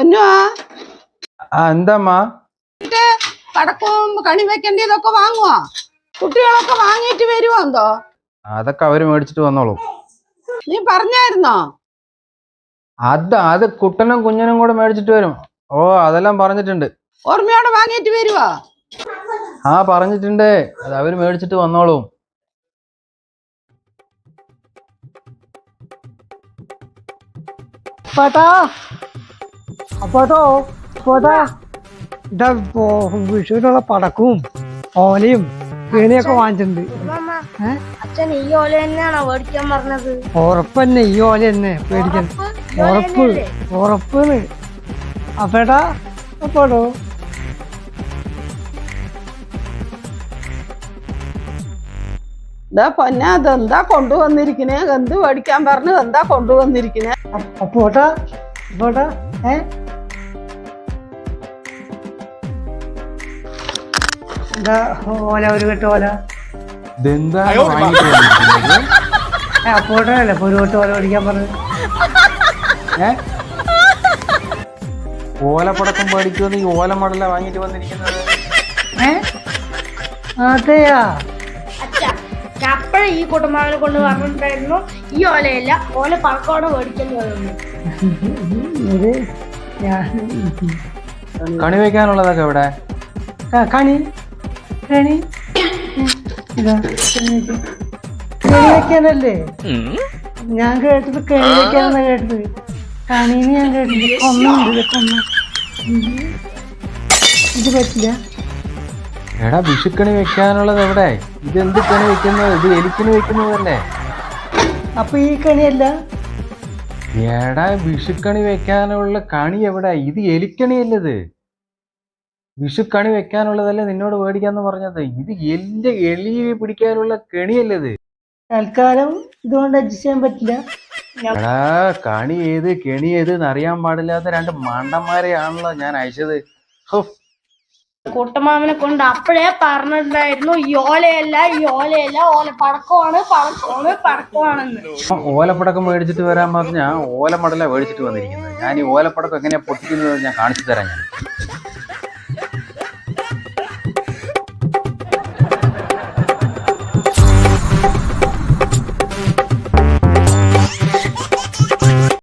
പൊന്നുവാ എന്താ പടക്കവും കണി വെക്കേണ്ടതൊക്കെ വാങ്ങുവാ? കുട്ടികളൊക്കെ വാങ്ങിയിട്ട് വരുവോ എന്തോ? അതൊക്കെ അവര് മേടിച്ചിട്ട് വന്നോളൂ. നീ പറഞ്ഞായിരുന്നോ? അത് കുട്ടനും കുഞ്ഞനും കൂടെ മേടിച്ചിട്ട് വരും. ഓ അതെല്ലാം പറഞ്ഞിട്ടുണ്ട്. ഓർമ്മയോടെ വാങ്ങിയിട്ട് വരുവോ? പറഞ്ഞിട്ടുണ്ട്. അത് അവര് മേടിച്ചിട്ട് വന്നോളൂ. വിഷുവിനുള്ള പടക്കവും ഓലയും കീണിയൊക്കെ വാങ്ങിച്ചിട്ടുണ്ട്. അച്ഛൻ ഈ ഓല തന്നെയാണോ മേടിക്കാൻ പറഞ്ഞത്? ഉറപ്പന്നെ ഈ ഓല തന്നെ പേടിക്കാൻ. ഉറപ്പ് അപ്പേട്ടാ അപ്പോടോ പൊന്ന അതെന്താ കൊണ്ടുവന്നിരിക്കണേ? എന്ത് മേടിക്കാൻ പറഞ്ഞു? എന്താ കൊണ്ടുവന്നിരിക്കണേ? അപ്പോട്ടാ അപ്പോട്ടാ എന്താ ഓല ഒരു കെട്ട് ഓല അപ്പോട്ടല്ലേ ഒരു കെട്ട് ഓല മേടിക്കാൻ പറഞ്ഞു. ഓലപ്പടക്കം മേടിക്കുമെന്ന് ഈ ഓല മോഡല വാങ്ങിട്ട് വന്നിരിക്കുന്നത്. അതെയാ അപ്പഴേ ഈ കുട്ടമാവിനെ കൊണ്ട് പറഞ്ഞിട്ടുണ്ടായിരുന്നു ഈ ഓലയല്ല ഓല പടക്കമാണ് മേടിക്കേണ്ടി വരുന്നത്. കണി വെക്കാനുള്ളതൊക്കെ ഇവിടെ കണി കണി വെക്കാനല്ലേ ഞാൻ കേട്ടത്? കണി വെക്കാനാ കേട്ടത്. കണീന്ന് ഞാൻ കേട്ടത് കൊന്നുണ്ട്. ഇത് പറ്റില്ല. എടാ വിഷുക്കണി വെക്കാനുള്ളത് എവിടെ? ഇതെന്ത് കണി വെക്കുന്നത്? ഇത് എലിക്കണി വെക്കുന്നതല്ലേ? അപ്പൊ ഈ കണിയല്ല? എടാ വിഷുക്കണി വെക്കാനുള്ള കണി എവിടെ? ഇത് എലിക്കണിയല്ലത്. വിഷുക്കണി വെക്കാനുള്ളതല്ലേ നിന്നോട് മേടിക്കാന്ന് പറഞ്ഞത്. ഇത് എലി പിടിക്കാനുള്ള കെണിയല്ലത്. തൽക്കാലം ഇതുകൊണ്ട് അഡ്ജസ്റ്റ് ചെയ്യാൻ പറ്റില്ല. എടാ കണി ഏത് കെണി ഏത് എന്നറിയാൻ പാടില്ലാത്ത രണ്ട് മണ്ടന്മാരെയാണല്ലോ ഞാൻ അയച്ചത്. കുട്ടമാവിനെ കൊണ്ട് അപ്പഴേ പറഞ്ഞിട്ടുണ്ടായിരുന്നു ഈ ഓലയല്ല ഓല പടക്കമാണെന്ന്. ഓലപ്പടക്കം മേടിച്ചിട്ട് വരാൻ പറഞ്ഞ ഓല മടല മേടിച്ചിട്ട് വന്നിരിക്കുന്നത്. ഞാൻ ഈ ഓലപ്പടക്കം എങ്ങനെയാ പൊട്ടിക്കുന്നത് ഞാൻ കാണിച്ചു തരാം. ഞാൻ